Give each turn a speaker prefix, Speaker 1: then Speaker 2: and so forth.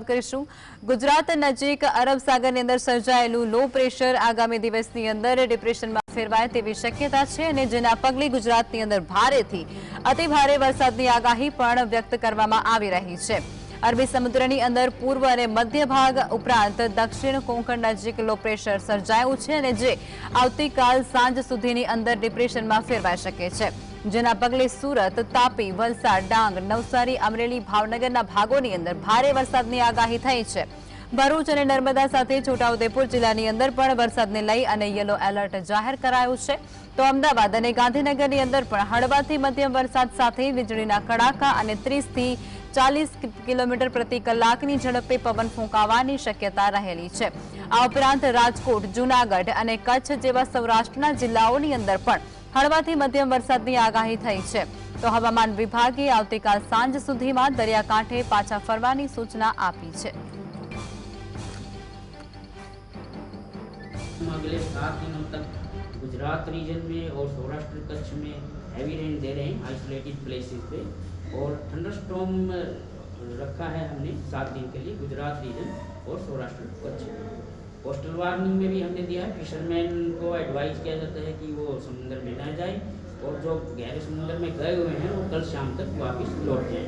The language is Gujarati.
Speaker 1: કરીશું। ગુજરાત નજીક અરબ સાગરની અંદર સર્જાયેલું લો પ્રેશર આગામી દિવસની અંદર ડિપ્રેશનમાં ફેરવાય તેવી શક્યતા છે અને જેના પગલે ગુજરાતની અંદર ભારેથી અતિભારે વરસાદની આગાહી પણ વ્યક્ત કરવામાં આવી રહી છે। અરબી સમુદ્રની અંદર પૂર્વ અને મધ્ય ભાગ ઉપરાંત દક્ષિણ કોંકણ નજીક લો પ્રેશર સર્જાયું છે અને જે આવતીકાલ સાંજ સુધીની અંદર ડિપ્રેશનમાં ફેરવાઈ શકે છે, જેના પગલે સુરત, તાપી, વલસાડ, ડાંગ, નવસારી, અમરેલી, ભાવનગરના ભાગોની અંદર ભારે વરસાદની આગાહી થઈ છે। ભરૂચ અને નર્મદા સાથે છોટાઉદેપુર જિલ્લાની અંદર પણ વરસાદને લઈ અને યલો એલર્ટ જાહેર કરાયું છે। તો અમદાવાદ અને ગાંધીનગરની અંદર પણ હળવાથી મધ્યમ વરસાદ સાથે વીજળીના કડાકા અને 30 થી 40 કિલોમીટર પ્રતિ કલાકની ઝડપે પવન ફૂંકાવાની શક્યતા રહેલી છે। આ ઉપરાંત રાજકોટ, જૂનાગઢ અને કચ્છ જેવા સૌરાષ્ટ્રના જિલ્લાઓની અંદર પણ હળવાથી મધ્યમ વરસાદની આગાહી થઈ છે। તો હવામાન વિભાગે આવતીકાલ સાંજ સુધીમાં દરિયાકાંઠે પાછા ફરવાની સૂચના આપી છે।
Speaker 2: अगले 7 दिनों तक गुजरात रीजन में और सौराष्ट्र कच्छ में हैवी रेन दे रहे हैं आइसोलेटेड प्लेसेस पे, और थंडरस्टॉर्म रखा है हमने 7 दिन के लिए गुजरात रीजन और सौराष्ट्र कच्छ में। कोस्टल वार्निंग में भी हमने दिया है, फिशरमैन को एडवाइज किया जाता है कि वो समुद्र में न जाए और जो गहरे समुद्र में गए हुए हैं वो कल शाम तक वापस लौट जाए।